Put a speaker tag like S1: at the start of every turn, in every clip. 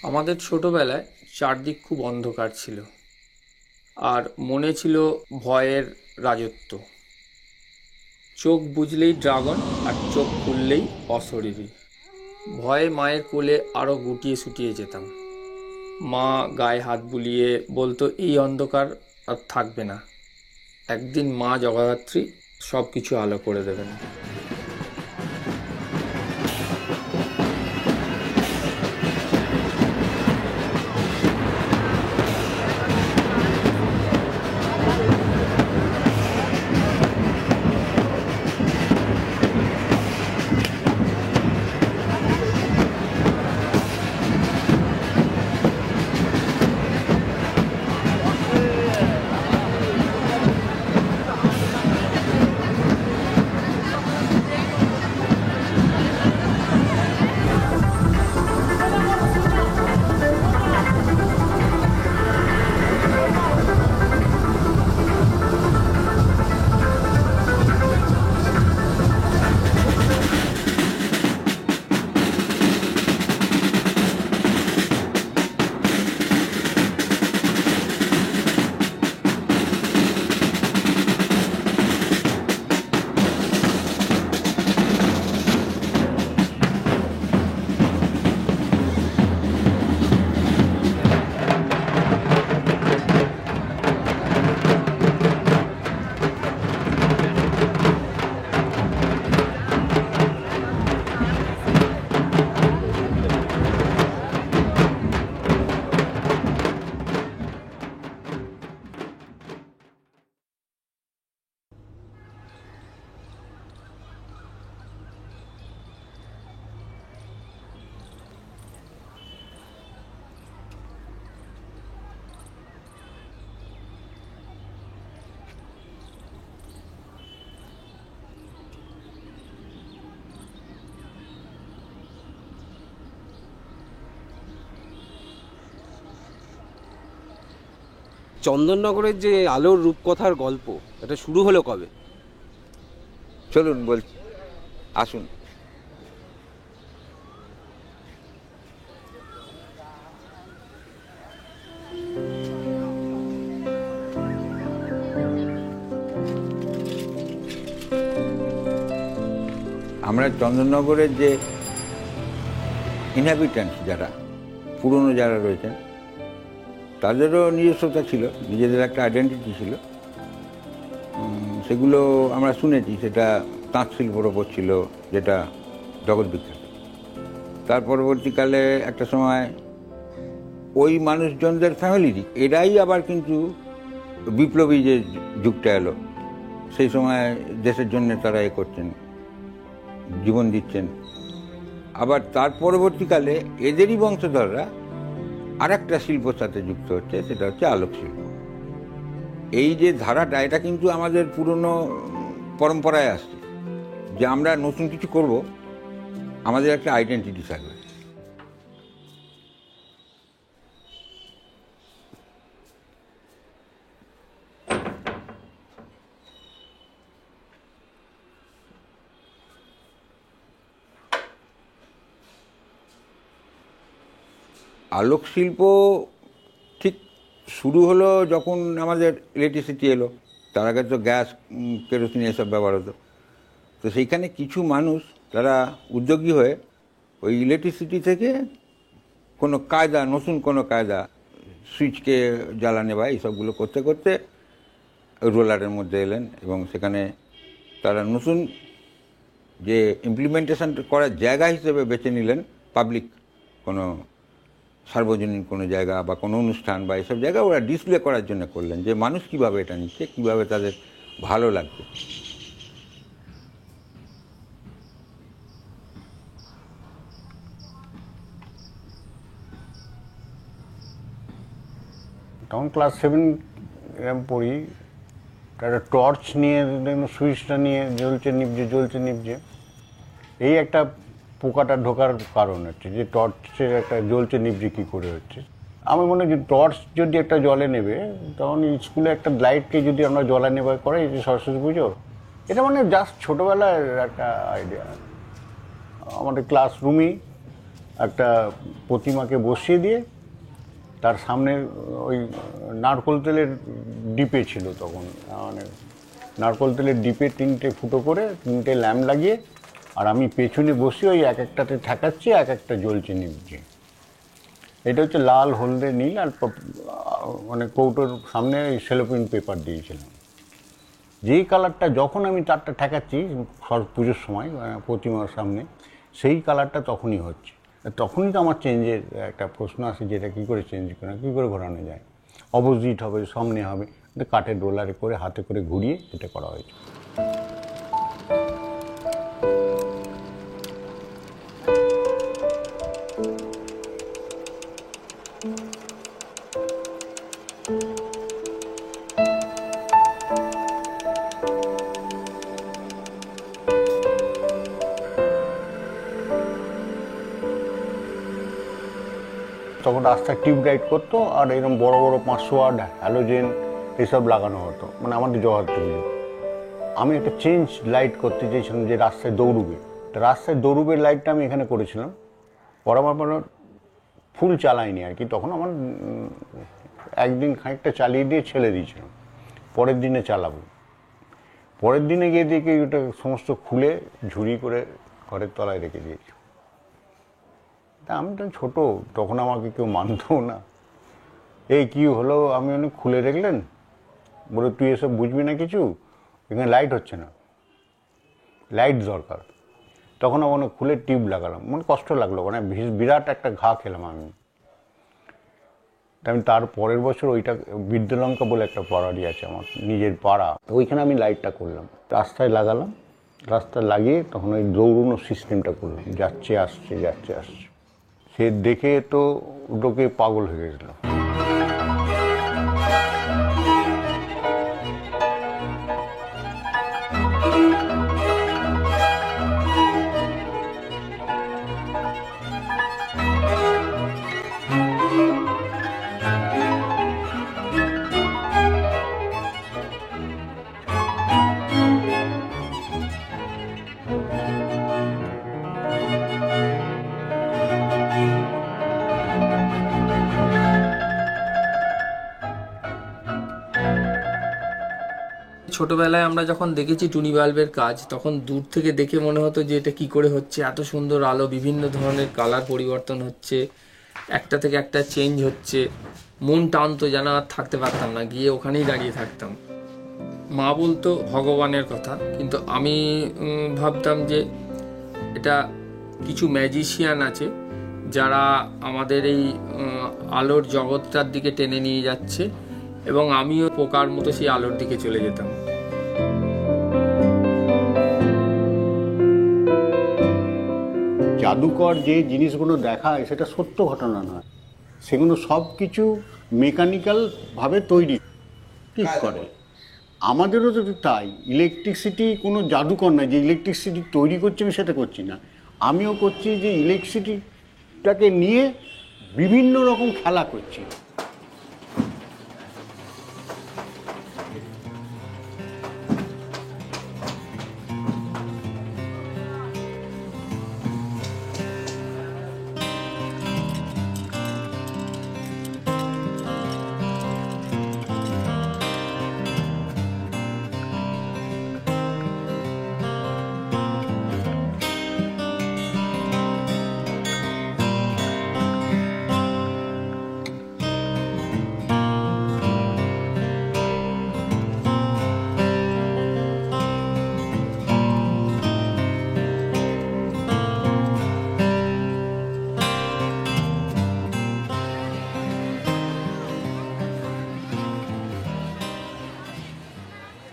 S1: আমাদের ছোটবেলায় চারদিক খুব অন্ধকার ছিল, আর মনে ছিল ভয়ের রাজত্ব। চোখ বুজলেই ড্রাগন, আর চোখ খুললেই অশরীরী। ভয়ে মায়ের কোলে আরো গুটিয়ে সুটিয়ে যেতাম। মা গায়ে হাত বুলিয়ে বলতো, এই অন্ধকার আর থাকবে না, একদিন মা জগদ্ধাত্রী সব কিছু আলো করে দেবেন।
S2: চন্দননগরের যে আলোর রূপকথার গল্প, এটা শুরু হলো কবে?
S3: চলুন বলছি, আসুন। আমরা চন্দননগরের যে ইনহ্যাবিট্যান্টস, যারা পুরনো যারা রয়েছেন, তাদেরও নিজস্বতা ছিল, নিজেদের একটা আইডেন্টিটি ছিল। সেগুলো আমরা শুনেছি। সেটা তাঁত শিল্পর ওপর ছিল, যেটা জগৎ বিখ্যাত। তার পরবর্তীকালে একটা সময় ওই মানুষজনদের ফ্যামিলিরই এরাই আবার কিন্তু বিপ্লবী যে যুগটা এলো, সেই সময় দেশের জন্য তারা করছেন, জীবন দিচ্ছেন। আবার তার পরবর্তীকালে এদেরই বংশধররা আর একটা শিল্পর সাথে যুক্ত হচ্ছে, সেটা হচ্ছে আলোক শিল্প। এই যে ধারাটা, এটা কিন্তু আমাদের পুরনো পরম্পরায় আসছে, যে আমরা নতুন কিছু করব, আমাদের একটা আইডেন্টিটি থাকবে। আলোক শিল্প ঠিক শুরু হলো যখন আমাদের ইলেকট্রিসিটি এলো। তার আগে তো গ্যাস, কেরোসিন এসব ব্যবহার হতো। তো সেইখানে কিছু মানুষ, তারা উদ্যোগী হয়ে ওই ইলেকট্রিসিটি থেকে কোনো কায়দা, নতুন কোনো কায়দা, সুইচকে জ্বালানো বা এইসবগুলো করতে করতে রোলারের মধ্যে এলেন, এবং সেখানে তারা নতুন যে ইমপ্লিমেন্টেশন করার জায়গা হিসেবে বেছে নিলেন পাবলিক কোনো সার্বজনীন কোনো জায়গা বা কোনো অনুষ্ঠান বা এসব জায়গা ওরা ডিসপ্লে করার জন্য করলেন, যে মানুষ কীভাবে এটা নিচ্ছে, কীভাবে তাদের ভালো লাগবে।
S4: তখন ক্লাস 7 এরকম পড়ি। একটা টর্চ নিয়ে সুইচটা নিয়ে জ্বলছে নিভছে, জ্বলছে নিভছে। এই একটা পোকাটা ঢোকার কারণ হচ্ছে যে টর্চের একটা জ্বলছে নিভছে কী করে হচ্ছে। আমি মনে হয় যে টর্চ যদি একটা জলে নেবে, তখন স্কুলে একটা লাইটকে যদি আমরা জলা নেবা করে, এই যে সরস্বতী পুজো, এটা মানে জাস্ট ছোটোবেলার একটা আইডিয়া। আমাদের ক্লাসরুমই একটা প্রতিমাকে বসিয়ে দিয়ে তার সামনে ওই নারকোল তেলের ডিপে ছিল তখন, মানে নারকোল তেলের ডিপে 3টে ফুটো করে 3টে ল্যাম্প লাগিয়ে, আর আমি পেছনে বসে ওই এক একটাতে ঠেকাচ্ছি, এক একটা জ্বলছে নিভছে। এটা হচ্ছে লাল, হলদে, নীল, আর মানে কৌটোর সামনে ওই সেলোপিন পেপার দিয়েছিলাম। যেই কালারটা যখন আমি তারটা ঠেকাচ্ছি পুজোর সময় প্রতিমার সামনে, সেই কালারটা তখনই হচ্ছে। তখনই তো আমার চেঞ্জের একটা প্রশ্ন আসে, যেটা কী করে চেঞ্জ করে, কী করে ঘোরানো যায়। অপোজিট হবে, সামনে হবে, কাঠের রোলারে করে হাতে করে ঘুরিয়ে এটা করা হয়েছে। তখন রাস্তায় টিউব লাইট করতো, আর এরকম বড় বড় 500 ওয়াট হ্যালোজেন এসব লাগানো হতো, মানে আমাদের জগদ্ধাত্রী পুজো। আমি একটা চেঞ্জ লাইট করতে চেয়েছিলাম যে রাস্তায় দৌড়বে, তো রাস্তায় দৌড়বের লাইটটা আমি এখানে করেছিলাম। পরাবার ফুল চালাইনি আর কি, তখন আমার একদিন খানিকটা চালিয়ে দিয়ে ছেড়ে দিয়েছিলাম, পরের দিনে চালাবো। পরের দিনে গিয়ে দেখি ওটা সমস্ত খুলে ঝুড়ি করে ঘরের তলায় রেখে দিয়েছি। তা আমি তো ছোটো, তখন আমাকে কেউ মানতও না। এই কী হলো, আমি অনেক খুলে রেখলেন, বলে তুই এসব বুঝবি না কিছু, এখানে লাইট হচ্ছে না, লাইট দরকার। তখন আমার অনেক খুলে টিউব লাগালাম, মানে কষ্ট লাগলো, মানে বিরাট একটা ঘা খেলাম আমি। আমি তার পরের বছর ওইটা বিদ্যালঙ্কা বলে একটা পাড়ারই আছে আমার নিজের পাড়া, ওইখানে আমি লাইটটা করলাম, রাস্তায় লাগালাম, রাস্তায় লাগিয়ে তখন ওই দৌড়ানো সিস্টেমটা করলাম, যাচ্ছে আসছে যাচ্ছে আসছে। সে দেখে তো লোকে পাগল হয়ে গেছিল।
S1: ছোটবেলায় আমরা যখন দেখেছি টুনি বাল্বের কাজ, তখন দূর থেকে দেখে মনে হতো যে এটা কি করে হচ্ছে, এত সুন্দর আলো, বিভিন্ন ধরনের কালার পরিবর্তন হচ্ছে, একটা থেকে একটা চেঞ্জ হচ্ছে, মন টানতো, যেন আর থাকতে পারতাম না, গিয়ে ওখানেই দাঁড়িয়ে থাকতাম। মা বলতো ভগবানের কথা, কিন্তু আমি ভাবতাম যে এটা কিছু ম্যাজিশিয়ান আছে যারা আমাদের এই আলোর জগৎটার দিকে টেনে নিয়ে যাচ্ছে, এবং আমিও পোকার মতো সেই আলোর দিকে চলে যেতাম।
S4: জাদুকর যে জিনিসগুলো দেখায় সেটা সত্য ঘটনা নয়, সেগুলো সব কিছু মেকানিক্যালভাবে তৈরি ঠিক করে। আমাদেরও তো তাই, ইলেকট্রিসিটি কোনো জাদুকর নয় যে ইলেকট্রিসিটি তৈরি করছি আমি সেটা করছি না, আমিও করছি যে ইলেকট্রিসিটিটাকে নিয়ে বিভিন্ন রকম খেলা করছি।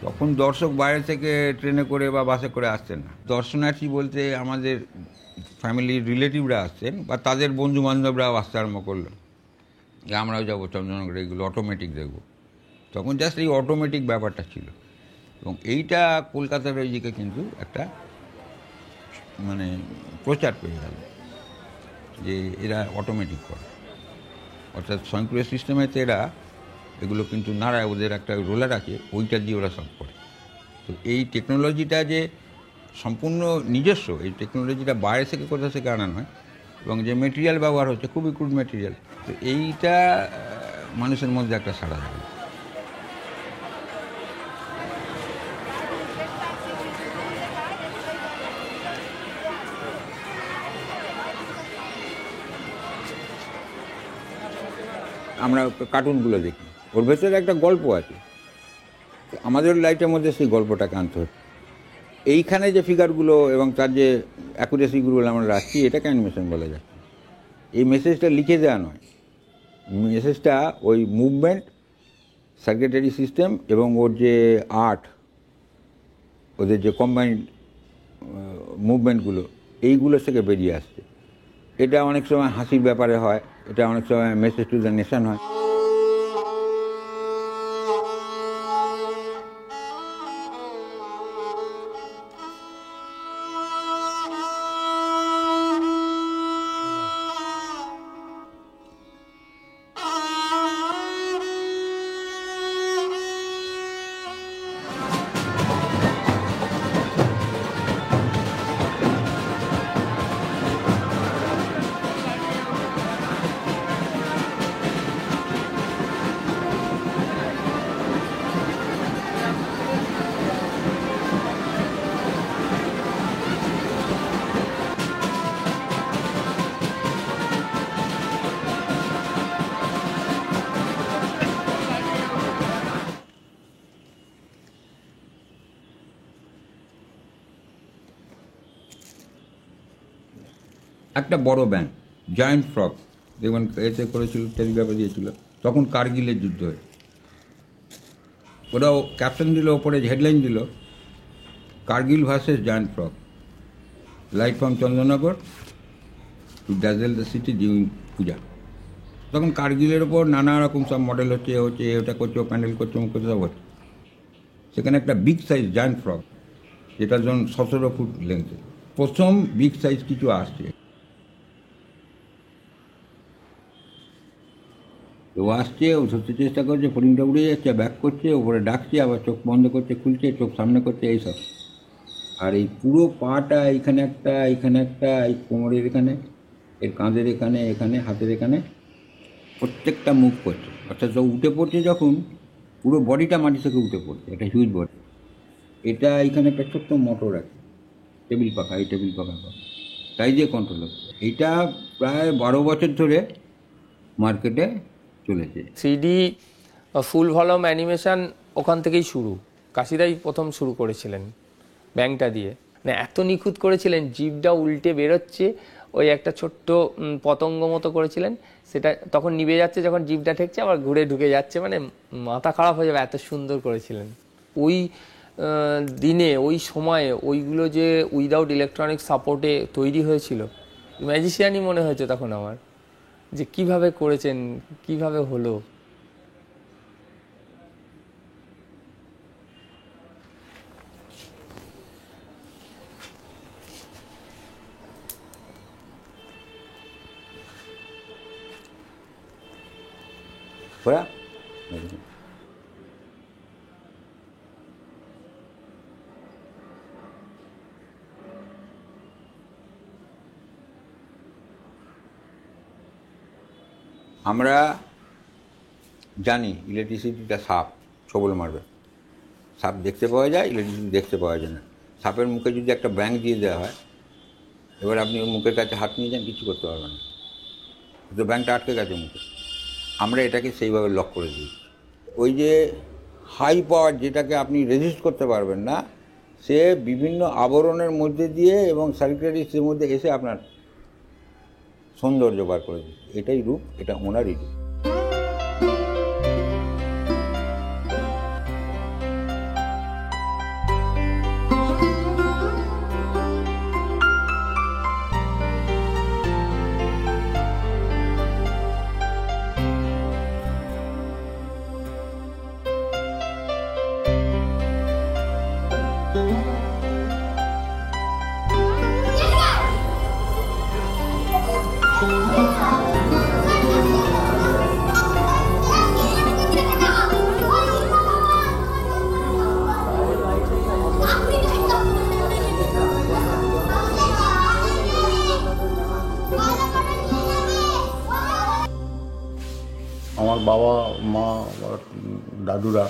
S3: তখন দর্শক বাইরে থেকে ট্রেনে করে বা বাসে করে আসতেন না। দর্শনার্থী বলতে আমাদের ফ্যামিলির রিলেটিভরা আসতেন, বা তাদের বন্ধু বান্ধবরাও আসতে আরম্ভ করলো যে আমরাও যাবো চন্দননগরে, এগুলো অটোমেটিক দেখবো। তখন জাস্ট এই অটোমেটিক ব্যাপারটা ছিল, এবং এইটা কলকাতার ওইদিকে কিন্তু একটা মানে প্রচার পেয়ে গেল যে এরা অটোমেটিক করে, অর্থাৎ স্বয়ংক্রিয় সিস্টেমেতে এরা এগুলো কিন্তু নাড়ায়, ওদের একটা রোলার আছে, ওইটা দিয়ে ওরা সব করে। তো এই টেকনোলজিটা যে সম্পূর্ণ নিজস্ব, এই টেকনোলজিটা বাইরে থেকে কোথা থেকে আনা নয়, এবং যে মেটেরিয়াল ব্যবহার হচ্ছে খুবই ক্রুড মেটেরিয়াল। তো এইটা মানুষের মধ্যে একটা সাড়া জাগে। আমরা কার্টুনগুলো দেখি, ওর ভেতরে একটা গল্প আছে, আমাদের লাইটের মধ্যে সেই গল্পটাকে আনতে হচ্ছে। এইখানে যে ফিগারগুলো এবং তার যে অ্যাকুরেসিগুলো আমরা রাখছি, এটাকে অ্যানিমেশন বলা যায়। এই মেসেজটা লিখে দেওয়া নয়, মেসেজটা ওই মুভমেন্ট, সার্কিটারি সিস্টেম এবং ওর যে আর্ট, ওদের যে কম্বাইন্ড মুভমেন্টগুলো, এইগুলো থেকে বেরিয়ে আসছে। এটা অনেক সময় হাসির ব্যাপারে হয়, এটা অনেক সময় মেসেজ টু দ্য নেশন হয়। একটা বড় ব্যাংক, জায়েন্ট ফ্রগ, দেখবেন এতে করেছিল, টেলিগ্রাফে দিয়েছিল, তখন কার্গিলের যুদ্ধ হয়ে। ওরাও ক্যাপশন দিল, ওপরে হেডলাইন দিল, Kargil versus giant frog, light from Chandannagar to dazzle the city during puja. তখন কার্গিলের ওপর নানা রকম সব মডেল হচ্ছে, ওটা করছে, ও প্যান্ডেল করছে, অমুক করছে, সব হচ্ছে। সেখানে একটা বিগ সাইজ জায়েন্ট ফ্রগ, যেটা ধরুন 17 ফুট লেন্থে, প্রথম বিগ সাইজ কিছু আসছে। তো আসছে, ও ধরতে চেষ্টা করছে, ফড়িংটা উড়ে যাচ্ছে, ব্যাক করছে, ওপরে ডাকছে, আবার চোখ বন্ধ করছে, খুলছে, চোখ সামনে করছে, এইসব। আর এই পুরো পাটা এইখানে একটা, এই কোমরের এখানে, এর কাঁধের এখানে, এখানে হাতের এখানে, প্রত্যেকটা মুভ করছে। অর্থাৎ সব উঠে পড়ছে যখন, পুরো বডিটা মাটি থেকে উঠে পড়ছে, একটা হিউজ বডি। এটা এখানে একটা ছোট্ট মোটর আছে, টেবিল পাখা, এই টেবিল পাখা, তাই দিয়ে কন্ট্রোল হচ্ছে। এইটা প্রায় 12 বছর ধরে মার্কেটে চলেছে।
S1: 3D ফুল ভলিউম অ্যানিমেশন ওখান থেকেই শুরু, কাশিদাই প্রথম শুরু করেছিলেন ব্যাংকটা দিয়ে। মানে এত নিখুঁত করেছিলেন, জিভটা উল্টে বেরোচ্ছে, ওই একটা ছোট্ট পতঙ্গ মতো করেছিলেন, সেটা তখন নিভে যাচ্ছে, যখন জিভটা ঠেকছে আবার ঘুরে ঢুকে যাচ্ছে, মানে মাথা খারাপ হয়ে যাবে, এত সুন্দর করেছিলেন। ওই দিনে, ওই সময়ে ওইগুলো যে উইদাউট ইলেকট্রনিক সাপোর্টে তৈরি হয়েছিল, ম্যাজিশিয়ানই মনে হয়েছে তখন আমার, যে কিভাবে করেছেন, কিভাবে হলো।
S3: ওরা আমরা জানি ইলেকট্রিসিটিটা সাপ সবল মারবে, সাপ দেখতে পাওয়া যায়, ইলেকট্রিসিটি দেখতে পাওয়া যায় না। সাপের মুখে যদি একটা ব্যাঙ দিয়ে দেওয়া হয়, এবার আপনি ওর মুখের কাছে হাত নিয়ে যান, কিছু করতে পারবেন না, তো ব্যাঙটা আটকে গেছে মুখে। আমরা এটাকে সেইভাবে লক করে দিই। ওই যে হাই পাওয়ার, যেটাকে আপনি রেজিস্ট করতে পারবেন না, সে বিভিন্ন আবরণের মধ্যে দিয়ে এবং সার্কিটারিসের মধ্যে এসে আপনার সৌন্দর্য বার করে দিচ্ছে। এটাই রূপ, এটা ওনারই রূপ।
S4: আমার বাবা মা বা দাদুরা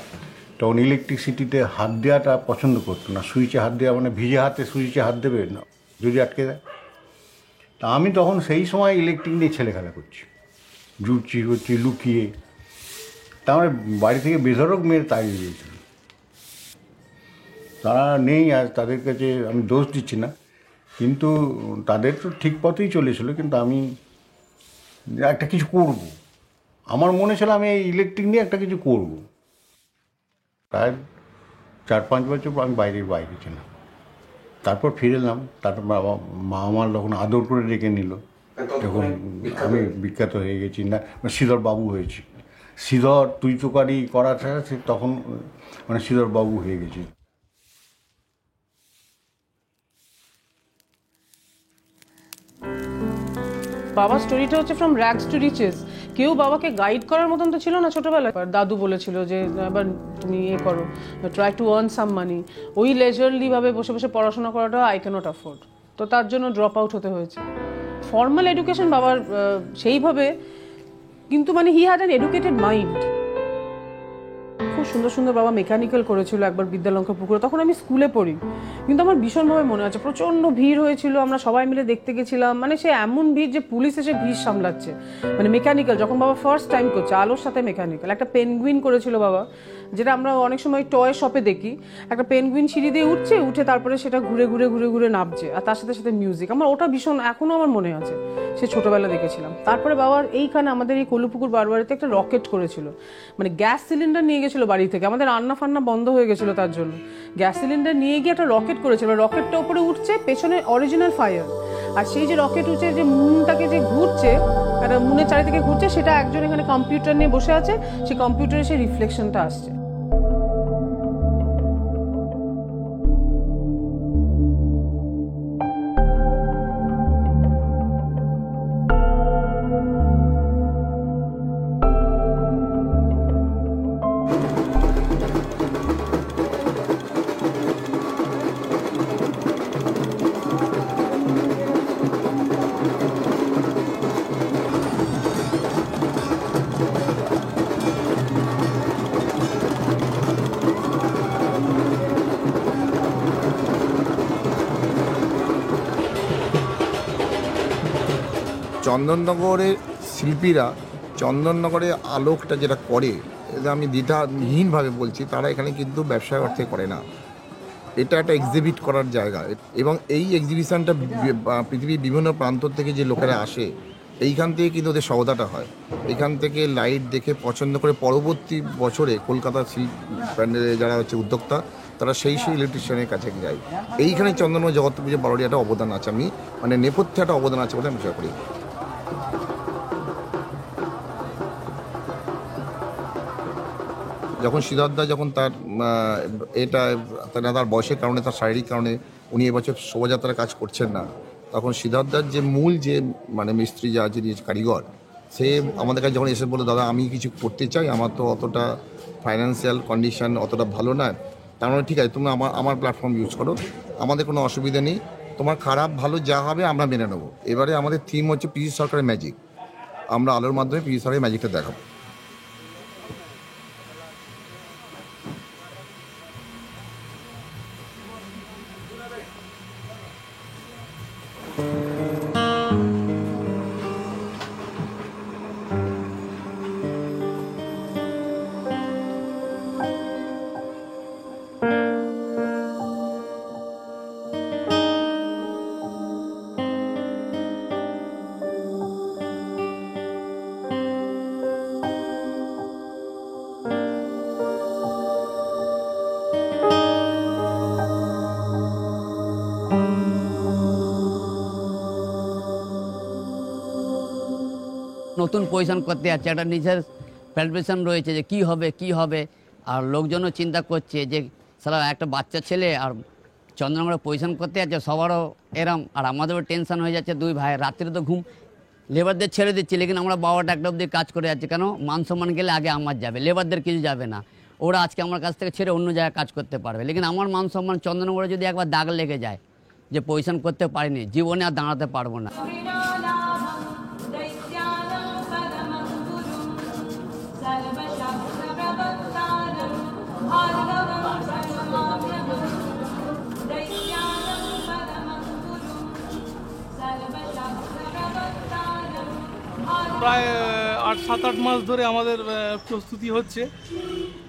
S4: তখন ইলেকট্রিসিটিতে হাত দেওয়াটা পছন্দ করতো না। সুইচে হাত দেওয়া মানে ভিজে হাতে সুইচে হাত দেবে না, যদি আটকে দেয়। তা আমি তখন সেই সময় ইলেকট্রিক নিয়ে ছেলেখেলা করছি, জুটছি করছি লুকিয়ে। তা আমার বাড়ি থেকে বেধড়ক মেয়ের তাড়িয়ে দিয়েছিল। তারা নেই, আর তাদের কাছে আমি দোষ দিচ্ছি না, কিন্তু তাদের তো ঠিক পথেই চলেছিল। কিন্তু আমি একটা কিছু করব, আমার মনে ছিল আমি এই ইলেকট্রিক নিয়ে একটা কিছু করব। প্রায় 4-5 বছর আমি বাইরে ছিলাম। তারপর ফিরে এলাম। তারপর মা আমার তখন আদর করে রেখে নিল। তখন আমি বিখ্যাত হয়ে গেছি, না শ্রীধর বাবু হয়েছি। শ্রীধর তুই তোকারি করার সাথে তখন মানে শ্রীধর বাবু হয়ে গেছি।
S5: বাবার স্টোরিটা হচ্ছে ফ্রম র্যাগস টু রিচেস। কেউ বাবাকে গাইড করার মতন তো ছিল না ছোটবেলায়। দাদু বলেছিল যে এবার তুমি করো, ট্রাই টু আর্ন সাম মানি। ওই লেজারলি ভাবে বসে বসে পড়াশোনা করাটা আই ক্যানট অ্যাফোর্ড, তো তার জন্য ড্রপ আউট হতে হয়েছে। ফর্মাল এডুকেশন বাবার সেইভাবে, কিন্তু মানে he had an educated mind. খুব সুন্দর সুন্দর বাবা মেকানিক্যাল করেছিল একবার বিদ্যালঙ্কা পুকুরে, তখন আমি স্কুলে পড়ি। কিন্তু আমার ভীষণভাবে মনে আছে, প্রচণ্ড ভিড় হয়েছিল, আমরা সবাই মিলে দেখতে গেছিলাম। মানে সে এমন ভিড় যে পুলিশ এসে ভিড় সামলাচ্ছে। মানে মেকানিক্যাল যখন বাবা ফার্স্ট টাইম করছে, আলোর সাথে মেকানিক্যাল। একটা পেনগুইন করেছিল বাবা, যেটা আমরা অনেক সময় টয় শপে দেখি। একটা পেনগুইন সিঁড়ি দিয়ে উঠছে, উঠে তারপরে সেটা ঘুরে ঘুরে ঘুরে ঘুরে নামছে, আর তার সাথে সাথে মিউজিক। আমার ওটা ভীষণ এখনও আমার মনে আছে, সে ছোটবেলা দেখেছিলাম। তারপরে বাবার এইখানে আমাদের এই কলুপুকুর বারবাড়িতে একটা রকেট করেছিল। মানে গ্যাস সিলিন্ডার নিয়ে গেছিল বাড়ি থেকে, আমাদের রান্না ফান্না বন্ধ হয়ে গেছিলো, তার জন্য গ্যাস সিলিন্ডার নিয়ে গিয়ে একটা রকেট করেছিল। রকেটটা উপরে উঠছে, পেছনে অরিজিনাল ফায়ার, আর সেই যে রকেট উঠছে, যে মুনটাকে যে ঘুরছে, একটা মুনের চারিদিকে ঘুরছে, সেটা একজন এখানে কম্পিউটার নিয়ে বসে আছে, সেই কম্পিউটারে সেই রিফ্লেকশনটা আসছে।
S6: চন্দননগরের শিল্পীরা চন্দননগরে আলোকটা যেটা করে, এটা আমি দ্বিধাহীনভাবে বলছি, তারা এখানে কিন্তু ব্যবসায় অর্থে করে না। এটা একটা এক্সিবিট করার জায়গা, এবং এই এক্সিবিশনটা পৃথিবীর বিভিন্ন প্রান্ত থেকে যে লোকেরা আসে, এইখান থেকে কিন্তু ওদের সওদাটা হয়। এখান থেকে লাইট দেখে পছন্দ করে পরবর্তী বছরে কলকাতার প্যান্ডেলে যারা হচ্ছে উদ্যোক্তা, তারা সেই ইলেকট্রিশিয়ানের কাছে যায়। এইখানে চন্দননগর জগৎ পুজো বারোটি একটা অবদান আছে, আমি মানে নেপথ্যে একটা অবদান আছে বলে আমি মনে করি। যখন সিদ্ধার্থদা যখন তার তার বয়সের কারণে, তার শারীরিক কারণে উনি এবছর শোভাযাত্রার কাজ করছেন না, তখন সিদ্ধার্থদার যে মূল যে মানে মিস্ত্রি যিনি কারিগর, সে আমাদের কাছে যখন এসে বললো, দাদা আমি কিছু করতে চাই, আমার তো অতটা ফাইন্যান্সিয়াল কন্ডিশন অতটা ভালো না। তার মানে ঠিক আছে, তুমি আমার প্ল্যাটফর্ম ইউজ করো, আমাদের কোনো অসুবিধা নেই, তোমার খারাপ ভালো যা হবে আমরা মেনে নেবো। এবারে আমাদের থিম হচ্ছে পিসি সরকারের ম্যাজিক। আমরা আলোর মাধ্যমে পিসি সরকারের ম্যাজিকটা দেখাবো।
S7: নতুন পজিশন করতে যাচ্ছে, একটা নিজের প্যালপিটেশন রয়েছে যে কি হবে। আর লোকজনও চিন্তা করছে যে সারা একটা বাচ্চা ছেলে আর চন্দ্রনগরে পজিশন করতে যাচ্ছে, সবারও এরম, আর আমাদেরও টেনশন হয়ে যাচ্ছে। দুই ভাই রাত্রে তো ঘুম, লেবারদের ছেড়ে দিচ্ছি, লেকিন আমরা বাবাটা একটা অবধি কাজ করে যাচ্ছি। কেন? মান সম্মান গেলে আগে আমার যাবে, লেবারদের কিছু যাবে না। ওরা আজকে আমার কাছ থেকে ছেড়ে অন্য জায়গায় কাজ করতে পারবে, লেকিন আমার মান সম্মান চন্দ্রনগরে যদি একবার দাগ লেগে যায় যে পজিশন করতে পারিনি, জীবনে আর দাঁড়াতে পারবো না।
S8: প্রায় 7-8 মাস ধরে আমাদের প্রস্তুতি হচ্ছে।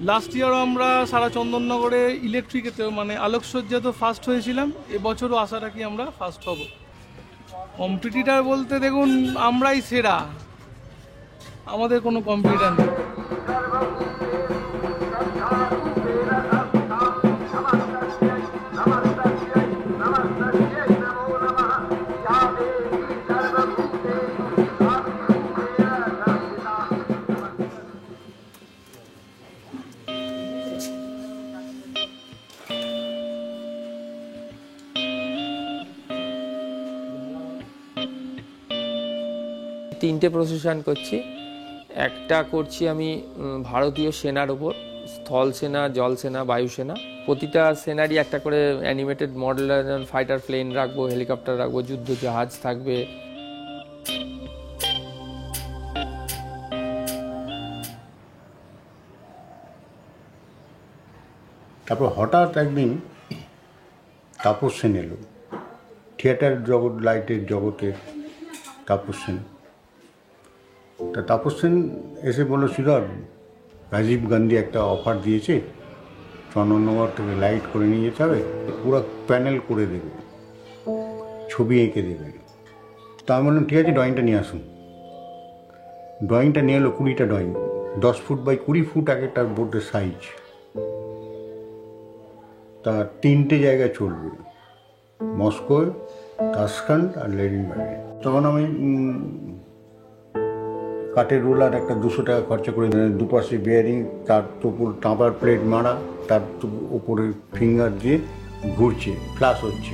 S8: লাস্ট ইয়ারও আমরা সারা চন্দননগরে ইলেকট্রিকেতে মানে আলোকসজ্জা তো ফার্স্ট হয়েছিলাম, এবছরও আশা রাখি আমরা ফার্স্ট হব। কম্পিটিটার বলতে দেখুন আমরাই সেরা, আমাদের কোনো কম্পিটিটার নেই।
S1: তিনটে প্রসেশন করছি। একটা করছি আমি ভারতীয় সেনার ওপর, স্থল সেনা, জল সেনা, বায়ুসেনা। প্রতিটা সেনারই একটা করে অ্যানিমেটেড মডেল, ফাইটার প্লেন রাখবো, হেলিকপ্টার রাখবো, যুদ্ধ জাহাজ থাকবে।
S4: তারপর হঠাৎ একদিন তাপস সেন এলো, থিয়েটার জগৎ, লাইটের জগতের তাপস সেন। তা তাপস সেন এসে বলল, শ্রীধর, রাজীব গান্ধী একটা অফার দিয়েছে, চন্দননগর থেকে লাইট করে নিয়ে যেতে হবে, পুরো প্যানেল করে দেবে, ছবি এঁকে দেবে। তা আমি বললাম ঠিক আছে, ড্রয়িংটা নিয়ে আসুন। ড্রয়িংটা নিয়ে এলো, 20টা ড্রয়িং, 10 ফুট বাই 20 ফুট এক একটা বোর্ডের সাইজ। তা 3টে জায়গায় চলবে, মস্কো, তাশখান্ড আর লেনিনগ্রাডে। তখন আমি কাঠের রোলার একটা 200 টাকা খরচা করে, দুপাশে বেয়ারিং, তার উপর তাঁবার প্লেট মারা, তার উপরে ফিঙ্গার দিয়ে ঘুরছে, ফ্লাশ হচ্ছে,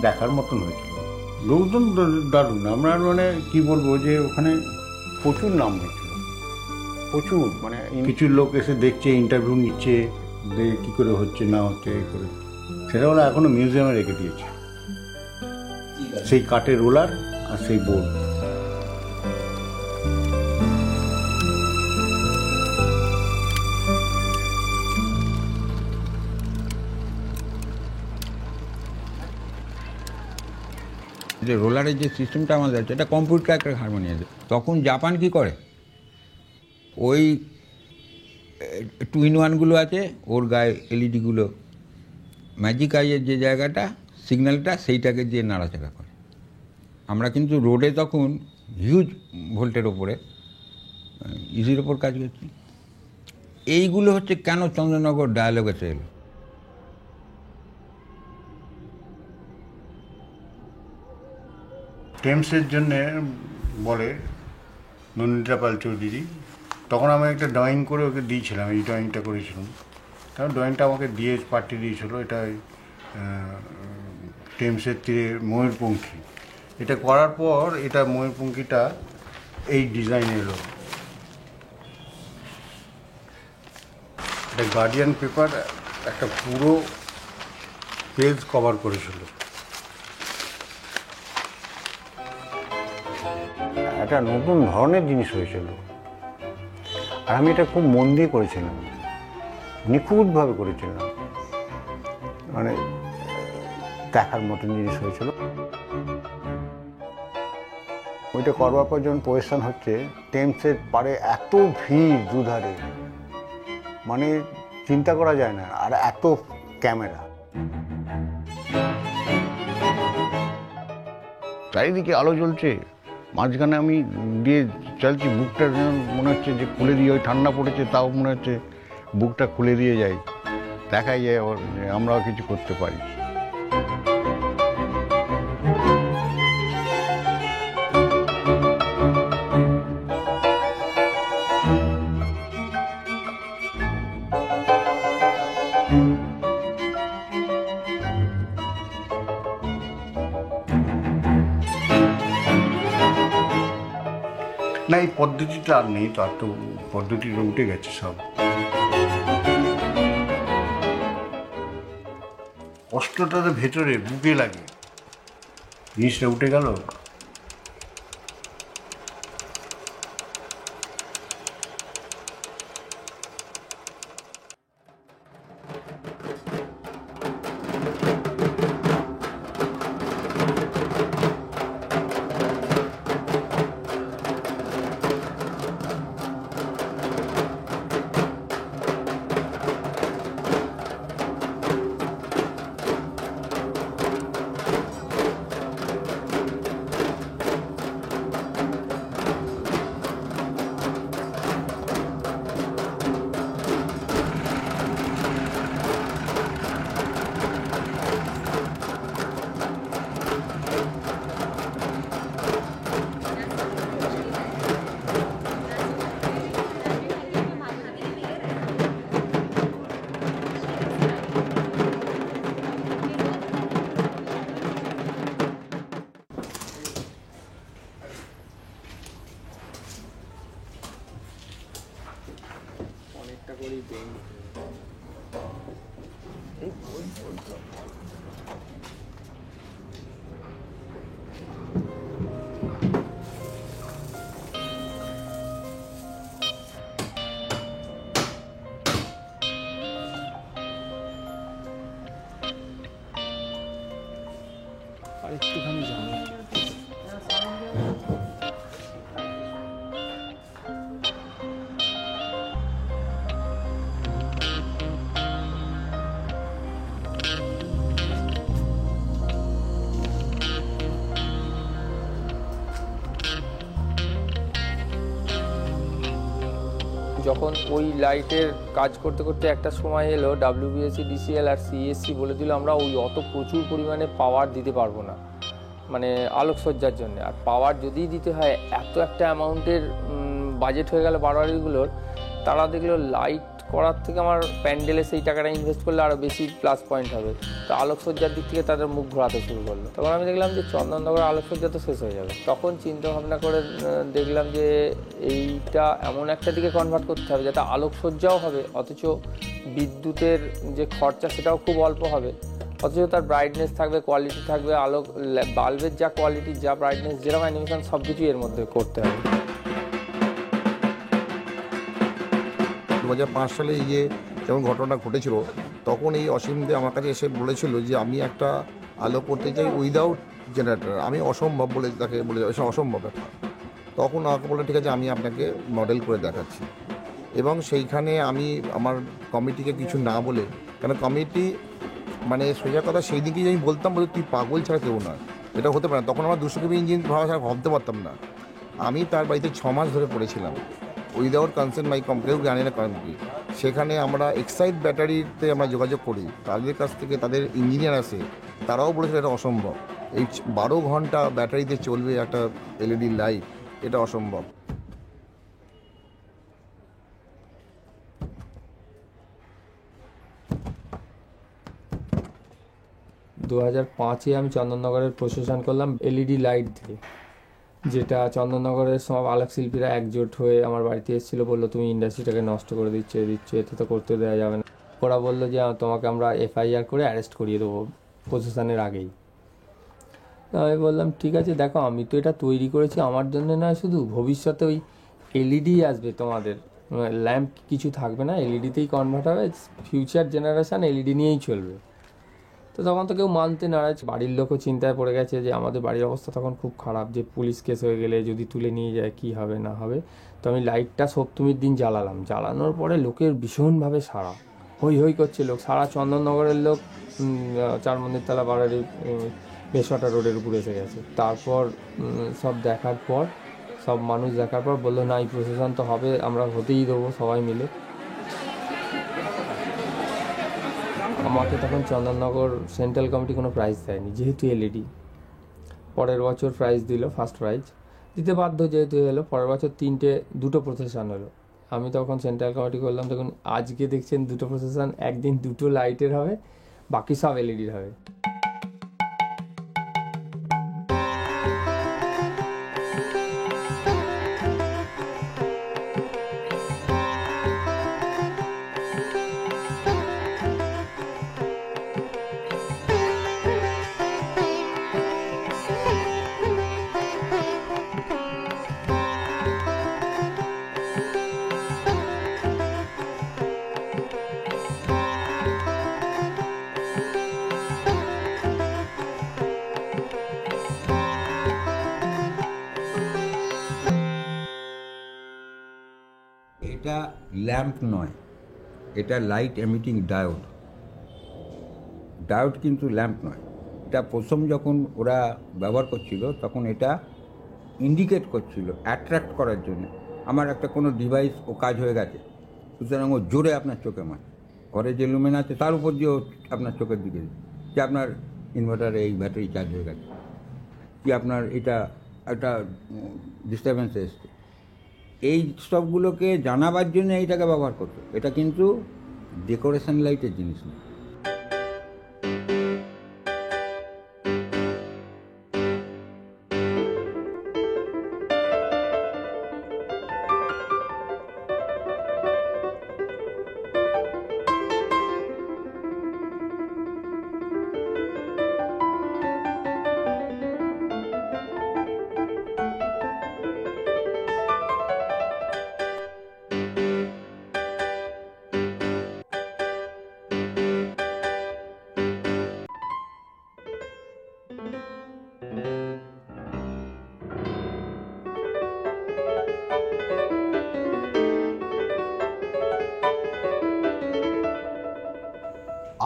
S4: দেখার মতন হয়েছিল। লোকজন দারুণ। আমরা মানে কি বলবো, যে ওখানে প্রচুর নাম হয়েছিল, প্রচুর। মানে কিছু লোক এসে দেখছে, ইন্টারভিউ নিচ্ছে, কী করে হচ্ছে না হচ্ছে এই করে। সেটা ওরা এখনো মিউজিয়ামে রেখে দিয়েছে, সেই কাঠের রোলার আর সেই বোর্ড।
S3: যে রোলারের যে সিস্টেমটা আমাদের আছে, এটা কম্পিউটার একটা হারমোনিয়াম। তখন জাপান কি করে, ওই 2-in-1গুলো আছে, ওর গায়ে এলইডিগুলো, ম্যাজিক আইয়ের যে জায়গাটা, সিগন্যালটা, সেইটাকে দিয়ে নাড়াচাড়া করে। আমরা কিন্তু রোডে তখন হিউজ ভোল্টের ওপরে, ইজির ওপর কাজ করছি। এইগুলো হচ্ছে কেন চন্দ্রনগর ডায়ালগেতে এলো।
S4: টেমসের জন্যে বলে নন্দিতা পাল চৌধুরী, তখন আমি একটা ড্রয়িং করে ওকে দিয়েছিলাম, এই ড্রয়িংটা করেছিলাম। কারণ ড্রয়িংটা আমাকে দিয়ে পাঠিয়ে দিয়েছিলো, এটা টেমসের তীরে ময়ূরপঙ্খী। এটা করার পর এটা ময়ূরপঙ্খীটা এই ডিজাইন এলো। এটা গার্ডিয়ান পেপার একটা পুরো পেজ কভার করেছিল। একটা নতুন ধরনের জিনিস হয়েছিল, আর আমি এটা খুব মন দিয়ে করেছিলাম, নিখুঁতভাবে করেছিলাম, মানে দেখার মতন জিনিস হয়েছিল। ওইটা করবার পর যখন পজিশন হচ্ছে, টেমসের পাড়ে এত ভিড় দুধারে, মানে চিন্তা করা যায় না, আর এত ক্যামেরা, চারিদিকে আলো জ্বলছে, মাঝখানে আমি দিয়ে চালছি, বুকটা যেন মনে হচ্ছে যে খুলে দিয়ে, ওই ঠান্ডা পড়েছে তাও মনে হচ্ছে বুকটা খুলে দিয়ে যাই, দেখাই যায় যে আমরাও কিছু করতে পারি। না, এই পদ্ধতিটা আর নেই তো, আর তো পদ্ধতিটা উঠে গেছে সব। কষ্টটা তো ভেতরে বুকে লাগে, জিনিসটা উঠে গেল।
S1: আর একটুখানি জানো যখন ওই লাইটের কাজ করতে করতে একটা সময় এলো, ডাব্লিউবিএসসি, ডিসিএল আর সিএসসি বলে দিল আমরা ওই অত প্রচুর পরিমাণে পাওয়ার দিতে পারবো না, মানে আলোকসজ্জার জন্য। আর পাওয়ার যদি দিতে হয় এত একটা অ্যামাউন্টের বাজেট হয়ে গেল বারোয়ারিগুলোর, তারা দেখলো লাইট করার থেকে আমার প্যান্ডেলে সেই টাকাটা ইনভেস্ট করলে আরও বেশি প্লাস পয়েন্ট হবে। তো আলোকসজ্জার দিক থেকে তাদের মুখ ঘোরাতে শুরু করলো। তখন আমি দেখলাম যে চন্দননগরের আলোকসজ্জা তো শেষ হয়ে যাবে। তখন চিন্তা ভাবনা করে দেখলাম যে এইটা এমন একটা দিকে কনভার্ট করতে হবে যাতে আলোকসজ্জাও হবে, অথচ বিদ্যুতের যে খরচা সেটাও খুব অল্প হবে, অথচ তার ব্রাইটনেস থাকবে, কোয়ালিটি থাকবে, আলোক বাল্বের যা কোয়ালিটি, যা ব্রাইটনেস, যেরকম অ্যানিমেশন সব কিছুই এর মধ্যে করতে হবে।
S6: 2005 সালে এই যে যেমন ঘটনাটা ঘটেছিল, তখন এই অসীম দে আমার কাছে এসে বলেছিল যে আমি একটা আলো করতে চাই উইদাউট জেনারেটর, আমি অসম্ভব বলে তাকে বলে এসে অসম্ভব ব্যাপার। তখন আমাকে বলে ঠিক আছে আমি আপনাকে মডেল করে দেখাচ্ছি। এবং সেইখানে আমি আমার কমিটিকে কিছু না বলে, কেন কমিটি মানে সোজা কথা সেই দিকেই আমি বলতাম বলে তুই পাগল ছাড়া কেউ না, এটা হতে পারে না। তখন আমার 200 কেবি ইঞ্জিন ভাবা ছাড়া ভাবতে পারতাম না। আমি তার বাড়িতে 6 মাস ধরে পড়েছিলাম উইদাউট কনসেন্ট মাই কেউ জানি না কারণ কি। সেখানে আমরা এক্সাইড ব্যাটারিতে আমরা যোগাযোগ করি, তাদের কাছ থেকে তাদের ইঞ্জিনিয়ার আসে, তারাও বলেছিল এটা অসম্ভব, এই 12 ঘন্টা ব্যাটারিতে চলবে একটা এলইডি লাইট, এটা অসম্ভব।
S1: দু 2005-এ আমি চন্দননগরের প্রশাসন করলাম এলইডি লাইট দিয়ে, যেটা চন্দননগরের সব আলোক শিল্পীরা একজোট হয়ে আমার বাড়িতে এসেছিলো, বললো তুমি ইন্ডাস্ট্রিটাকে নষ্ট করে দিচ্ছ, এতে তো করতে দেওয়া যাবে না। ওরা বললো যে তোমাকে আমরা এফআইআর করে অ্যারেস্ট করিয়ে দেবো প্রশাসনের আগেই। আমি বললাম ঠিক আছে, দেখো আমি তো এটা তৈরি করেছি আমার জন্য নয়, শুধু ভবিষ্যতে ওই এলইডি আসবে, তোমাদের ল্যাম্প কিছু থাকবে না, এলইডিতেই কনভার্ট হবে, ফিউচার জেনারেশান এলইডি নিয়েই চলবে। তো তখন তো কেউ মানতে নারাজ, বাড়ির লোকও চিন্তায় পড়ে গেছে যে আমাদের বাড়ির অবস্থা তখন খুব খারাপ, যে পুলিশ কেস হয়ে গেলে যদি তুলে নিয়ে যায় কী হবে না হবে। তো আমি লাইটটা সপ্তমীর দিন জ্বালালাম, জ্বালানোর পরে লোকের ভীষণভাবে সাড়া, হই হই করছে লোক, সারা চন্দননগরের লোক 4 মন্দিরতলা বাড়ারি বেসটা রোডের উপরে এসে গেছে। তারপর সব দেখার পর, সব মানুষ দেখার পর বললো না এই প্রশাসন তো হবে, আমরা হতেই দেবো সবাই মিলে। আমাকে তখন চন্দননগর সেন্ট্রাল কমিটি কোনো প্রাইজ দেয়নি, যেহেতু এলইডি। পরের বছর প্রাইজ দিল, ফার্স্ট প্রাইজ দিতে বাধ্য যেহেতু এলো। পরের বছর 2টো প্রসেশন হলো। আমি তখন সেন্ট্রাল কমিটি করলাম, তখন আজকে দেখছেন 2টো প্রসেশন, একদিন 2টো লাইটের হবে, বাকি সব এলইডির হবে।
S3: এটা ল্যাম্প নয়, এটা লাইট এমিটিং ডায়োড। ডায়োড কিন্তু ল্যাম্প নয়। এটা প্রথম যখন ওরা ব্যবহার করছিল তখন এটা ইন্ডিকেট করছিল অ্যাট্রাক্ট করার জন্য, আমার একটা কোনো ডিভাইস ও কাজ হয়ে গেছে, সুতরাং ও জোরে আপনার চোখে মারে, ঘরে যে লুমেন আছে তার উপর দিয়েও আপনার চোখের দিকে যে আপনার ইনভার্টারে এই ব্যাটারি চার্জ হয়ে গেছে, কি আপনার এটা একটা ডিস্টারবেন্স এসছে, এই সবগুলোকে জানাবার জন্য এইটাকে ব্যবহার করতো। এটা কিন্তু ডেকোরেশন লাইটের জিনিস না।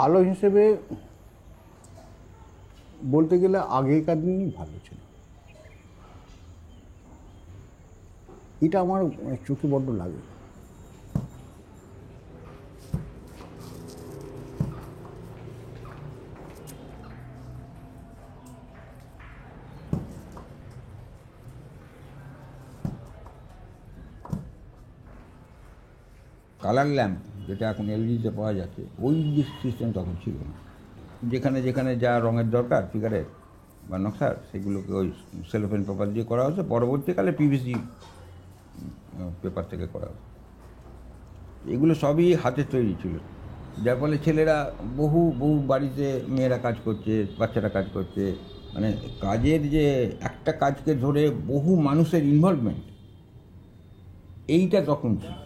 S4: আলো হিসেবে বলতে গেলে আগেকার দিনই ভালো ছিল। এটা আমার চোখে বড্ড লাগে।
S3: কালার ল্যাম্প যেটা এখন এলইডিতে পাওয়া যাচ্ছে, ওই সিস্টেম তখন ছিল না। যেখানে যেখানে যা রঙের দরকার ফিগারের বা নকশার, সেগুলোকে ওই সেলোফেন পেপার দিয়ে করা হচ্ছে। পরবর্তীকালে পিভিসি পেপার থেকে করা হচ্ছে। এগুলো সবই হাতে তৈরি ছিল, যার ফলে ছেলেরা বহু বহু বাড়িতে মেয়েরা কাজ করছে, বাচ্চারা কাজ করছে। মানে কাজের যে একটা কাজকে ধরে বহু মানুষের ইনভলভমেন্ট, এইটা তখন ছিল।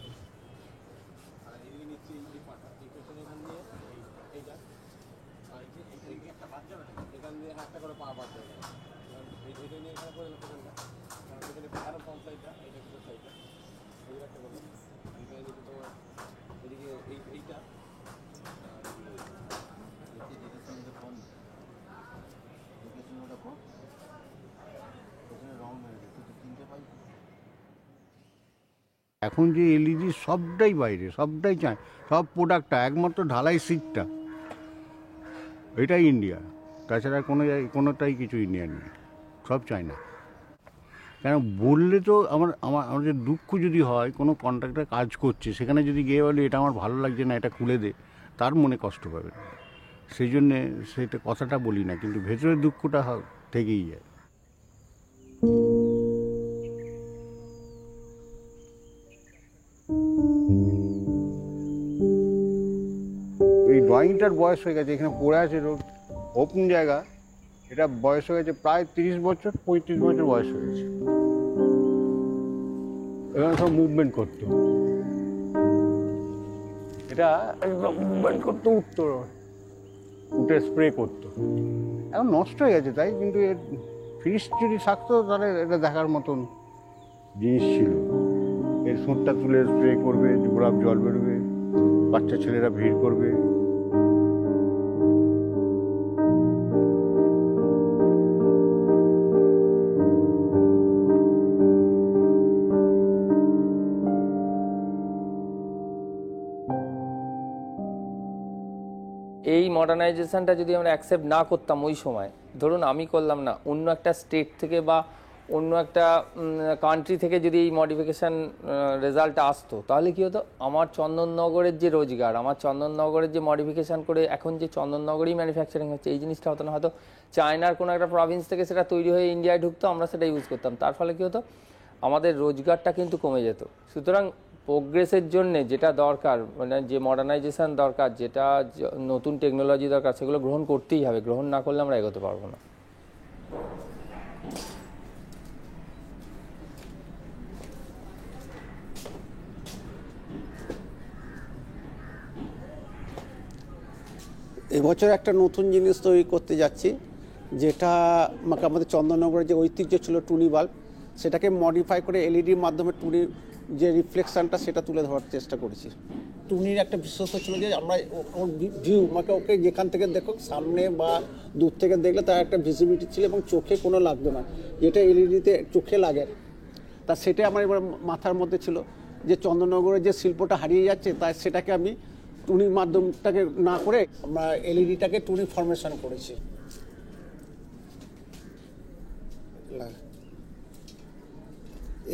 S4: এখন যে এলইডি সবটাই বাইরে, সবটাই চায়, সব প্রোডাক্টটা, একমাত্র ঢালাই সিটটা এটাই ইন্ডিয়া, তাছাড়া কোনোটাই কিছু ইন্ডিয়া নেই, সব চায়না। কেন বললে তো আমাদের দুঃখ যদি হয়, কোনো কন্ট্রাক্টর কাজ করছে সেখানে যদি গিয়ে বলি এটা আমার ভালো লাগছে না, এটা খুলে দে, তার মনে কষ্ট পাবে। সেই জন্যে সেটা কথাটা বলি না, কিন্তু ভেতরের দুঃখটা থেকেই যায়। এই ড্রয়িংটার বয়স হয়ে গেছে, এখানে পড়ে আছে ওপেন জায়গা, এটা বয়স হয়ে গেছে প্রায় 30 বছর 35 বছর বয়স হয়ে গেছে। এখানে সব মুভমেন্ট করতো, এটা একদম মুভমেন্ট করতো, উঠে স্প্রে করতো। এখন নষ্ট হয়ে গেছে তাই, কিন্তু এর ফিনিশ যদি থাকতো তাহলে এটা দেখার মতন জিনিস ছিল। এর সুঁটটা তুলে স্প্রে করবে, গোলাপ জল বেরোবে, বাচ্চা ছেলেরা ভিড় করবে।
S1: এই মডার্নাইজেশনটা যদি আমরা অ্যাকসেপ্ট না করতাম ওই সময়, ধরুন আমি করলাম না, অন্য একটা স্টেট থেকে বা অন্য একটা কান্ট্রি থেকে যদি এই মডিফিকেশান রেজাল্টটা আসতো, তাহলে কী হতো, আমার চন্দননগরের যে রোজগার, আমার চন্দননগরের যে মডিফিকেশান করে এখন যে চন্দননগরেই ম্যানুফ্যাকচারিং হচ্ছে, এই জিনিসটা হতো না। হয়তো চায়নার কোনো একটা প্রভিন্স থেকে সেটা তৈরি হয়ে ইন্ডিয়ায় ঢুকতো, আমরা সেটা ইউজ করতাম, তার ফলে কী হতো, আমাদের রোজগারটা কিন্তু কমে যেত। সুতরাং প্রোগ্রেসের জন্যে যেটা দরকার, মানে যে মডার্নাইজেশন দরকার, যেটা নতুন টেকনোলজি দরকার, সেগুলো গ্রহণ করতেই হবে। গ্রহণ না করলে আমরা এগোতে পারবো না।
S9: এবছর একটা নতুন জিনিস তৈরি করতে যাচ্ছি, যেটা আমাদের চন্দননগরের যে ঐতিহ্য ছিল টুনি বাল্ব, সেটাকে মডিফাই করে এলইডির মাধ্যমে টুনির যে রিফ্লেকশানটা সেটা তুলে ধরার চেষ্টা করেছি। টুনির একটা বিশেষত্ব ছিল যে আমরা ওর ভিউ, ওকে যেখান থেকে দেখো, সামনে বা দূর থেকে দেখলে তার একটা ভিজিবিলিটি ছিল এবং চোখে কোনো লাগতো না, যেটা এলইডিতে চোখে লাগে। তা সেটাই আমার এবার মাথার মধ্যে ছিল যে চন্দননগরের যে শিল্পটা হারিয়ে যাচ্ছে, তাই সেটাকে আমি টুনির মাধ্যমটাকে না করে আমরা এলইডিটাকে টুনি ফরমেশন করেছি।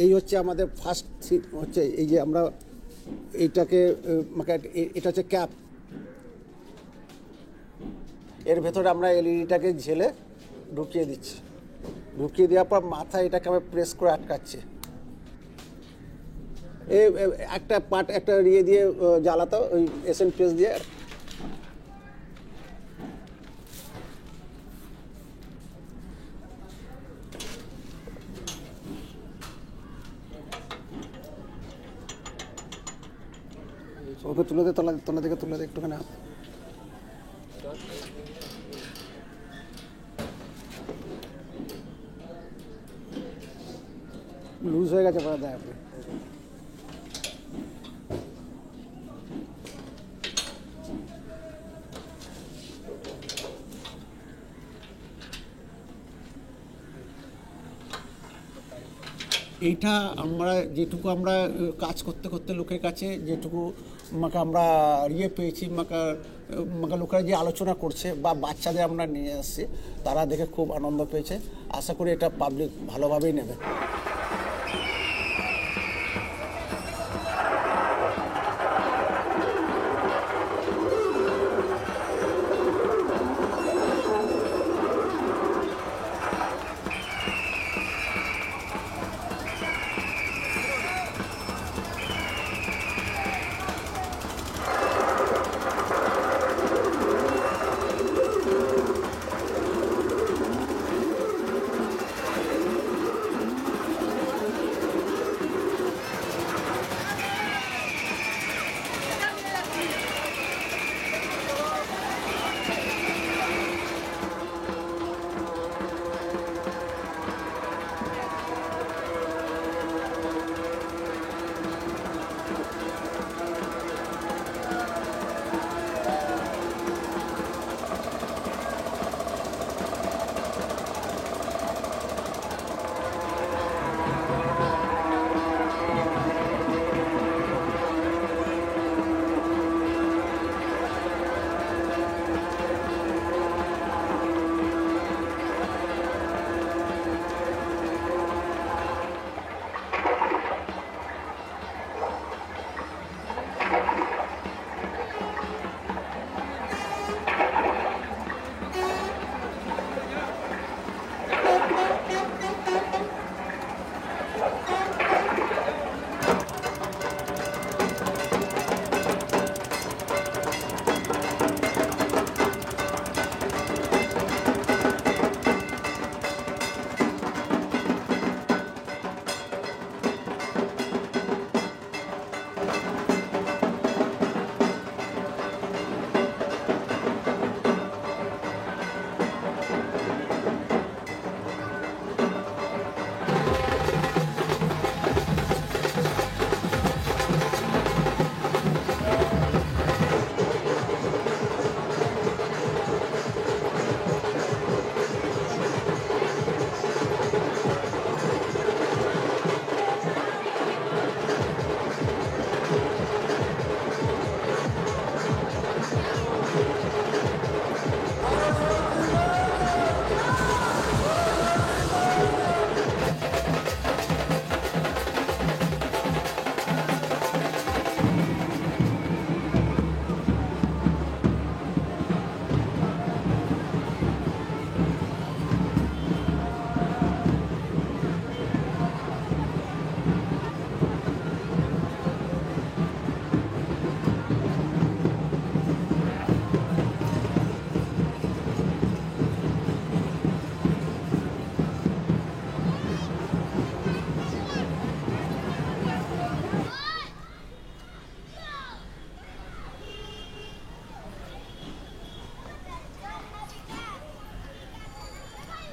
S9: এই হচ্ছে আমাদের ফার্স্ট থিং, হচ্ছে এই যে আমরা এইটাকে, এটা হচ্ছে ক্যাপ, এর ভেতরে আমরা এলইডিটাকে ঝেলে ঢুকিয়ে দিচ্ছি। ঢুকিয়ে দেওয়ার পর মাথা এটাকে আমরা প্রেস করে আটকাচ্ছি। একটা পার্ট একটা ইয়ে দিয়ে জ্বালাতো, ওই এসএন প্রেস দিয়ে। ওকে তুলে দে, তলা থেকে তুলে দে একটুখানি। লুজ হয়ে গেছে পরে দেয় আপনি। এইটা আমরা যেটুকু আমরা কাজ করতে করতে লোকের কাছে যেটুকু মাকে আমরা পেয়েছি মাকে লোকেরা যে আলোচনা করছে বা বাচ্চাদের আমরা নিয়ে আসছি, তারা দেখে খুব আনন্দ পেয়েছে। আশা করি এটা পাবলিক ভালোভাবেই নেবে।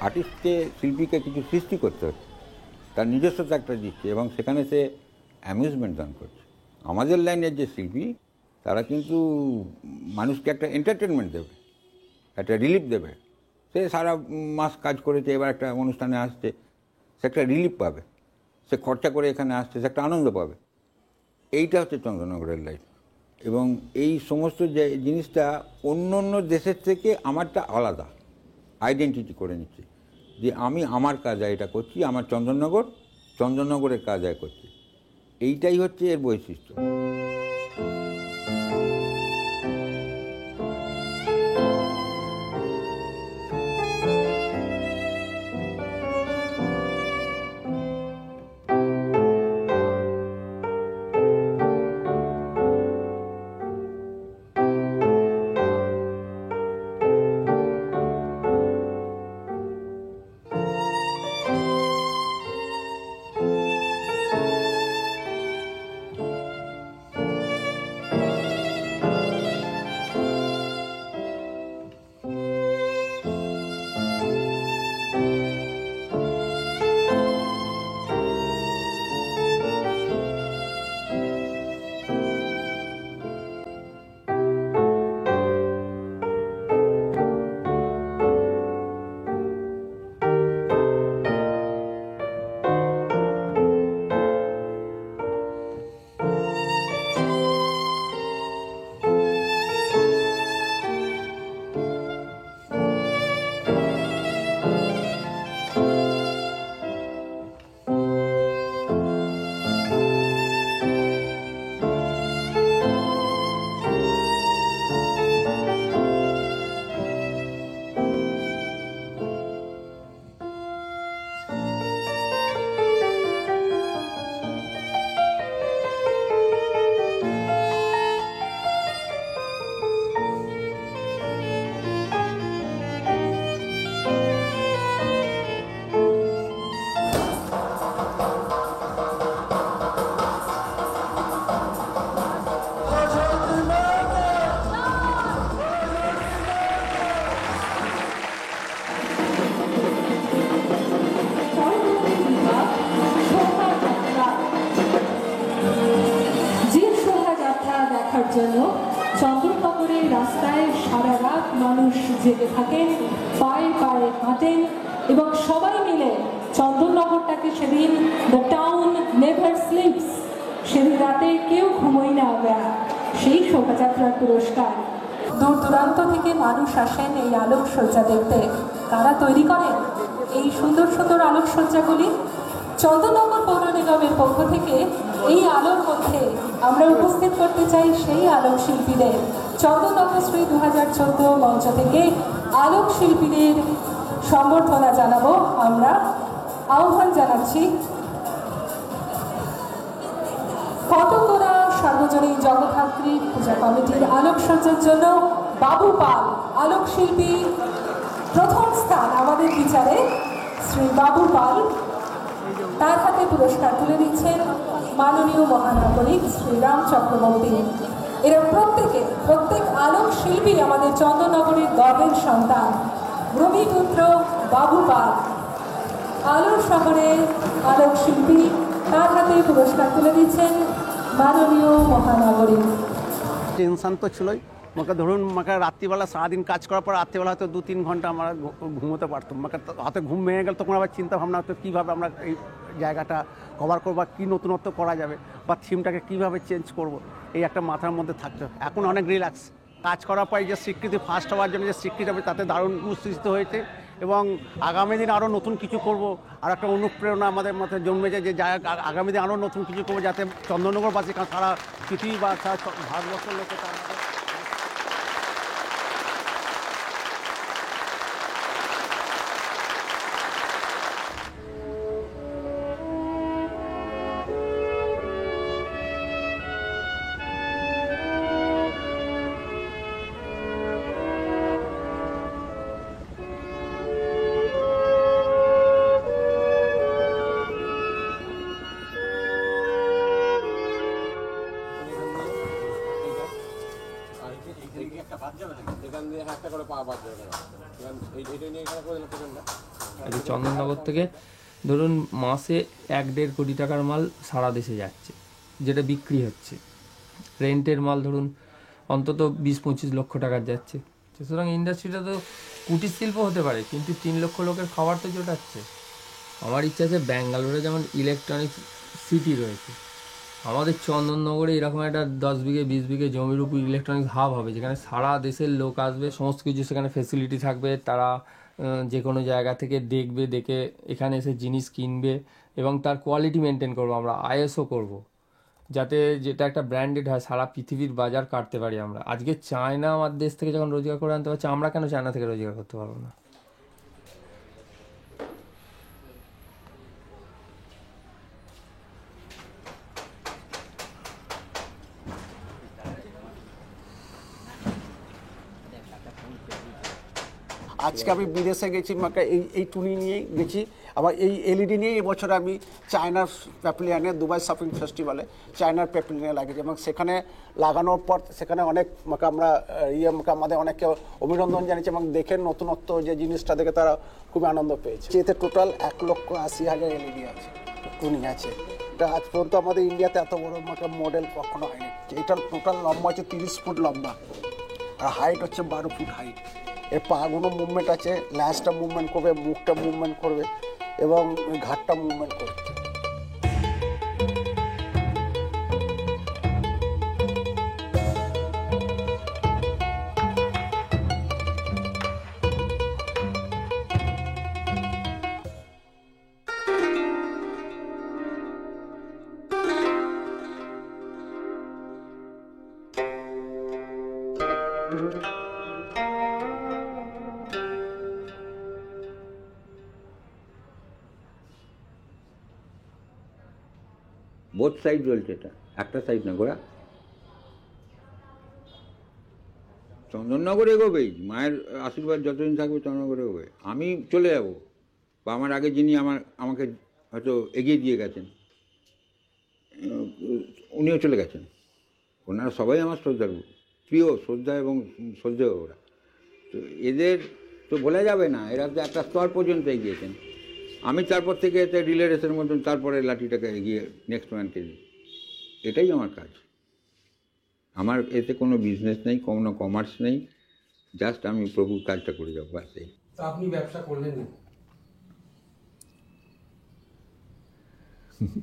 S3: আর্টিস্টকে, শিল্পীকে কিছু সৃষ্টি করতে হচ্ছে, তার নিজস্বতা একটা দিচ্ছে এবং সেখানে সে অ্যামিউজমেন্ট দান করছে। আমাদের লাইনের যে শিল্পী, তারা কিন্তু মানুষকে একটা এন্টারটেনমেন্ট দেবে, একটা রিলিফ দেবে। সে সারা মাস কাজ করেছে, এবার একটা অনুষ্ঠানে আসছে, সে একটা রিলিফ পাবে। সে খরচা করে এখানে আসছে, সে একটা আনন্দ পাবে। এইটা হচ্ছে চন্দননগরের লাইফ। এবং এই সমস্ত যে জিনিসটা অন্য অন্য দেশের থেকে আমারটা আলাদা আইডেন্টিটি করে নিচ্ছে, যে আমি আমার কাজে এটা করছি, আমার চন্দননগরের কাজে করছি। এইটাই হচ্ছে এর বৈশিষ্ট্য।
S10: জন্য চন্দননগরের রাস্তায় সারা রাত মানুষ জেগে থাকেন, পায়ে পায়ে হাঁটেন এবং সবাই মিলে চন্দননগরটাকে সেদিন দ্য টাউন নেভার স্লিপস, সেদিন রাতে কেউ ঘুমোয় না আমরা, সেই শোভাযাত্রার পুরস্কার। দূর দূরান্ত থেকে মানুষ আসেন এই আলোকসজ্জা দেখতে। কারা তৈরি করেন এই সুন্দর সুন্দর আলোকসজ্জাগুলি? চন্দননগর পৌর নিগমের পক্ষ থেকে এই আলোর মধ্যে আমরা উপস্থিত করতে চাই সেই আলোক শিল্পীদের। চন্দননগর শ্রী 2014 মঞ্চ থেকে আলোক শিল্পীদের সম্বর্ধনা জানাবো আমরা। আহ্বান জানাচ্ছি কতকরা সার্বজনীন জগদ্ধাত্রী পূজা কমিটির আলোকসজ্জার জন্য বাবু পাল আলোক শিল্পী, প্রথম স্থান আমাদের বিচারে শ্রী বাবু পাল। তার হাতে পুরস্কার তুলে দিচ্ছেন মাননীয় মহানাগরিক শ্রীরাম চক্রবর্তী। এরা প্রত্যেক আলোক শিল্পী আমাদের চন্দননগরের গর্বের সন্তান। ভূমিপুত্র বাবু পাল আলোর শহরের আলোক শিল্পী, তার হাতে পুরস্কার তুলে দিচ্ছেন মাননীয় মহানাগরিক।
S9: টেনশন তো ছিলই, আমাকে ধরুন আমাকে রাত্রিবেলা সারাদিন কাজ করার পর রাত্রিবেলা হয়তো 2-3 ঘন্টা আমরা ঘুমোতে পারতাম। আমাকে হাতে ঘুম ভেঙে গেল, তখন আবার চিন্তা ভাবনা হতো কীভাবে আমরা এই জায়গাটা কভার করবো, বা কী নতুনত্ব করা যাবে, বা থিমটাকে কীভাবে চেঞ্জ করব, এই একটা মাথার মধ্যে থাকতো। এখন অনেক রিল্যাক্স, কাজ করার পরে যে স্বীকৃতি, ফার্স্ট হওয়ার জন্য যে স্বীকৃতি হবে তাতে দারুণ উচ্ছ্বসিত হয়েছে। এবং আগামী দিন আরও নতুন কিছু করব, আর একটা অনুপ্রেরণা আমাদের মধ্যে জন্মেছে যে আগামী দিন আরও নতুন কিছু করবো, যাতে চন্দননগরবাসী সারা পৃথিবী বা সারা ভারতবর্ষের লোকে তার
S1: চন্দননগর থেকে ধরুন মাসে 1-1.5 কোটি টাকার মাল সারা দেশে যাচ্ছে, যেটা বিক্রি হচ্ছে। রেন্টের মাল ধরুন অন্তত 20-25 লক্ষ টাকার যাচ্ছে। সুতরাং ইন্ডাস্ট্রিটা তো কুটির শিল্প হতে পারে, কিন্তু 3 লক্ষ লোকের খাবার তো জোটাচ্ছে। আমার ইচ্ছা আছে ব্যাঙ্গালোরে যেমন ইলেকট্রনিক্স সিটি রয়েছে, আমাদের চন্দননগরে এরকম একটা 10 বিঘে 20 বিঘে জমির উপর ইলেকট্রনিক্স হাব হবে, যেখানে সারা দেশের লোক আসবে, সমস্ত কিছু সেখানে ফেসিলিটি থাকবে। তারা যে কোনো জায়গা থেকে দেখবে, দেখে এখানে এসে জিনিস কিনবে এবং তার কোয়ালিটি মেনটেন করবো আমরা, আইএসও করব, যাতে যেটা একটা ব্র্যান্ডেড হয়, সারা পৃথিবীর বাজার কাটতে পারি আমরা। আজকে চায়না আমার দেশ থেকে যখন রোজগার করে আনতে পারছে, আমরা কেন চায়না থেকে রোজগার করতে পারবো না?
S9: আজকে আমি বিদেশে গেছি, আমাকে এই টুনি নিয়ে গেছি, আবার এই এলইডি নিয়ে এবছর আমি চায়নার প্যাভিলিয়নে, দুবাই শপিং ফেস্টিভ্যালে চায়নার প্যাভিলিয়নে লাগিয়েছি, এবং সেখানে লাগানোর পর সেখানে অনেক আমরা আমাদের অনেককে অভিনন্দন জানিয়েছি, এবং দেখে নতুনত্ব যে জিনিসটা দেখে তারা খুবই আনন্দ পেয়েছে। এতে টোটাল 1,80,000 এলইডি আছে, টুনি আছে। এটা আজ পর্যন্ত আমাদের ইন্ডিয়াতে এত বড় মডেল কখনো হয়নি। এটার টোটাল লম্বা হচ্ছে 30 ফুট লম্বা, আর হাইট হচ্ছে 12 ফুট হাইট। এর পাগুলো মুভমেন্ট আছে, ল্যাসটা মুভমেন্ট করবে, মুখটা মুভমেন্ট করবে এবং ঘাটটা মুভমেন্ট করবে।
S3: বোথ সাইড জ্বলছে, এটা একটা সাইড না ঘোরা। চন্দননগর এগোবেই, মায়ের আশীর্বাদ যতদিন থাকবে চন্দননগর এগোবে। আমি চলে যাব, বা আমার আগে যিনি আমাকে হয়তো এগিয়ে দিয়ে গেছেন, উনিও চলে গেছেন। ওনারা সবাই আমার শ্রদ্ধার প্রিয়, শ্রদ্ধা এবং শ্রদ্ধেয় ওরা। তো এদের তো বলা যাবে না, এরা তো একটা স্তর পর্যন্ত এগিয়েছেন। আমি তারপর থেকে এতে রিলে রেসের মতন তারপরে লাঠিটাকে এগিয়ে নেক্সট ম্যানকে দিই, এটাই আমার কাজ। আমার এতে কোনো বিজনেস নেই, কোনো কমার্স নেই, জাস্ট আমি প্রভুর কাজটা করে যাবো ব্যাস এই।
S2: তা আপনি ব্যবসা করলেন না?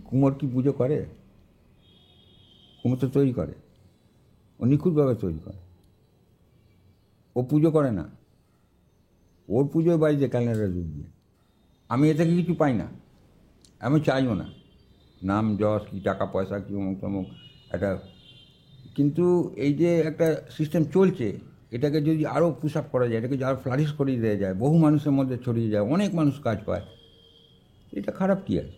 S3: কুমোর কি পুজো করে? কুমোর তো তৈরি করে, ও নিখুঁতভাবে তৈরি করে। ও পুজো করে না, ওর পুজোয় বাড়িতে ক্যালেন্ডার যুগ দিয়ে। আমি এ থেকে কিছু পাই না, আমি চাইও না নাম যশ কি টাকা পয়সা কি অমুক তমুক একটা। কিন্তু এই যে একটা সিস্টেম চলছে, এটাকে যদি আরও পুশ আপ করা যায়, এটাকে যদি আরও ফ্লারিশ করিয়ে দেওয়া যায়, বহু মানুষের মধ্যে ছড়িয়ে যায়, অনেক মানুষ কাজ পায়, এটা খারাপ কী আছে?